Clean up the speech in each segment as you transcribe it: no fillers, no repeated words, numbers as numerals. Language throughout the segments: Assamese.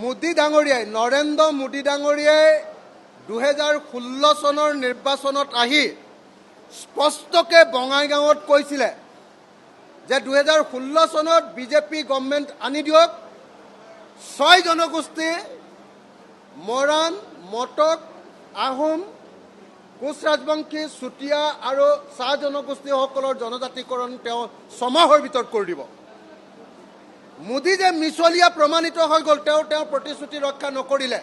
মোদী ডাঙৰীয়াই নৰেন্দ্ৰ মোদী ডাঙৰীয়াই 2016 চনৰ নিৰ্বাচনত আহি স্পষ্টকে বঙাইগাঁৱত কৈছিলে যে 2016 চনত বিজেপি গভৰ্ণমেণ্ট আনি দিয়ক 6 জনগোষ্ঠী মৰাণ মটক আহোম কোচ ৰাজবংশী চুতীয়া আৰু চাহ জনগোষ্ঠীসকলৰ জনজাতিকৰণ তেওঁ ছমাহৰ ভিতৰত কৰি দিব। মোদী যে মিছলীয়া প্ৰমাণিত হৈ গ'ল, তেওঁৰ প্ৰতিশ্ৰুতি ৰক্ষা নকৰিলে।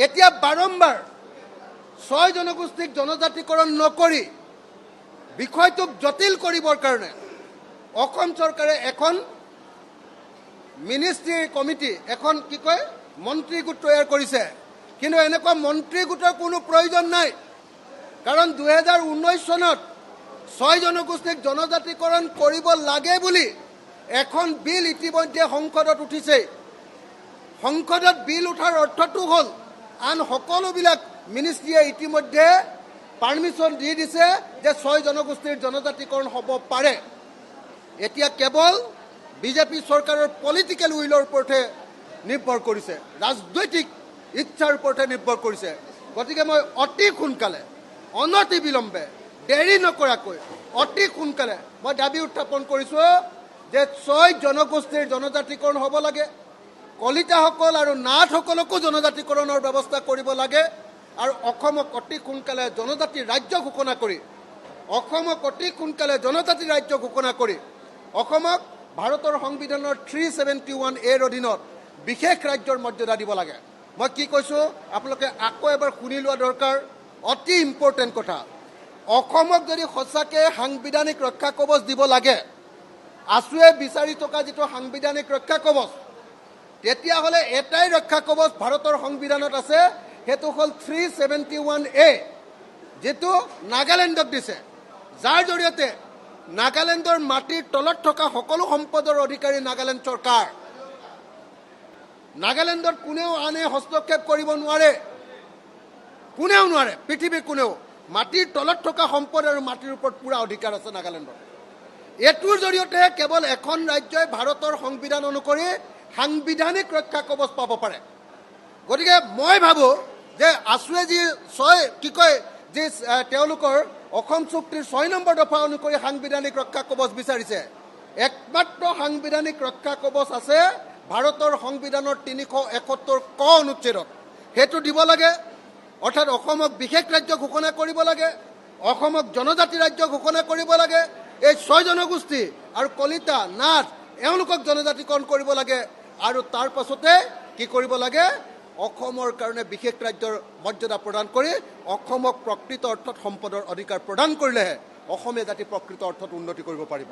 এতিয়া বাৰম্বাৰ 6 জনগোষ্ঠীক জনজাতিকৰণ নকৰি বিষয়টোক জটিল কৰিবৰ কাৰণে অসম চৰকাৰে এখন মিনিষ্ট্ৰী কমিটি এখন মন্ত্ৰী গোট তৈয়াৰ কৰিছে। কিন্তু এনেকুৱা মন্ত্ৰী গোটৰ কোনো প্ৰয়োজন নাই, কাৰণ 2019 চনত 6 জনগোষ্ঠীক জনজাতিকৰণ কৰিব লাগে বুলি এখন বিল ইতিমধ্যে সংসদত উঠিছে। সংসদত বিল উঠাৰ অৰ্থটো হ'ল আন সকলোবিলাক মিনিষ্ট্ৰীয়ে ইতিমধ্যে পাৰ্মিশ্যন দি দিছে যে 6 জনগোষ্ঠীৰ জনজাতিকৰণ হ'ব পাৰে। এতিয়া কেৱল বিজেপি চৰকাৰৰ পলিটিকেল উইলৰ ওপৰতহে নিৰ্ভৰ কৰিছে, ৰাজনৈতিক ইচ্ছাৰ ওপৰতহে নিৰ্ভৰ কৰিছে। গতিকে মই অতি সোনকালে অনতি বিলম্বে দেৰি নকৰাকৈ অতি সোনকালে মই দাবী উত্থাপন কৰিছোঁ যে 6 জনগোষ্ঠীৰ জনজাতিকৰণ হ'ব লাগে, কলিতাসকল আৰু নাথসকলকো জনজাতিকৰণৰ ব্যৱস্থা কৰিব লাগে, আৰু অসমক অতি সোনকালে জনজাতি ৰাজ্য ঘোষণা কৰি অসমক ভাৰতৰ সংবিধানৰ 371A অধীনত বিশেষ ৰাজ্যৰ মৰ্যাদা দিব লাগে। মই কি কৈছোঁ আপোনালোকে আকৌ এবাৰ শুনি লোৱা দৰকাৰ, অতি ইম্পৰ্টেণ্ট কথা। অসমক যদি সঁচাকৈ সাংবিধানিক ৰক্ষা কৱচ দিব লাগে, আছুৱে বিচাৰি থকা যিটো সাংবিধানিক ৰক্ষা কৱচ, তেতিয়াহ'লে এটাই ৰক্ষা কৱচ ভাৰতৰ সংবিধানত আছে, সেইটো হ'ল 371A, যিটো নাগালেণ্ডক দিছে, যাৰ জৰিয়তে নাগালেণ্ডৰ মাটিৰ তলত থকা সকলো সম্পদৰ অধিকাৰী নাগালেণ্ড চৰকাৰ। নাগালেণ্ডত কোনেও আনে হস্তক্ষেপ কৰিব নোৱাৰে, কোনেও নোৱাৰে, পৃথিৱীৰ কোনেও। মাটিৰ তলত থকা সম্পদ আৰু মাটিৰ ওপৰত পুৰা অধিকাৰ আছে নাগালেণ্ডৰ। এইটোৰ জৰিয়তে কেৱল এখন ৰাজ্যই ভাৰতৰ সংবিধান অনুসৰি সাংবিধানিক ৰক্ষা কৱচ পাব পাৰে। গতিকে মই ভাবোঁ যে আছুৱে যি তেওঁলোকৰ অসম চুক্তিৰ 6 নম্বৰ দফা অনুসৰি সাংবিধানিক ৰক্ষা কৱচ বিচাৰিছে, একমাত্ৰ সাংবিধানিক ৰক্ষা কৱচ আছে ভাৰতৰ সংবিধানৰ 371 ক অনুচ্ছেদত, সেইটো দিব লাগে। অৰ্থাৎ অসমক বিশেষ ৰাজ্য ঘোষণা কৰিব লাগে, অসমক জনজাতি ৰাজ্য ঘোষণা কৰিব লাগে, এই 6 জনগোষ্ঠী আৰু কলিতা নাথ এওঁলোকক জনজাতিকৰণ কৰিব লাগে, আৰু তাৰ পাছতে কি কৰিব লাগে, অসমৰ কাৰণে বিশেষ ৰাজ্যৰ মৰ্যাদা প্ৰদান কৰি অসমক প্ৰকৃত অৰ্থত সম্পদৰ অধিকাৰ প্ৰদান কৰিলেহে অসমীয়া জাতি প্ৰকৃত অৰ্থত উন্নতি কৰিব পাৰিব।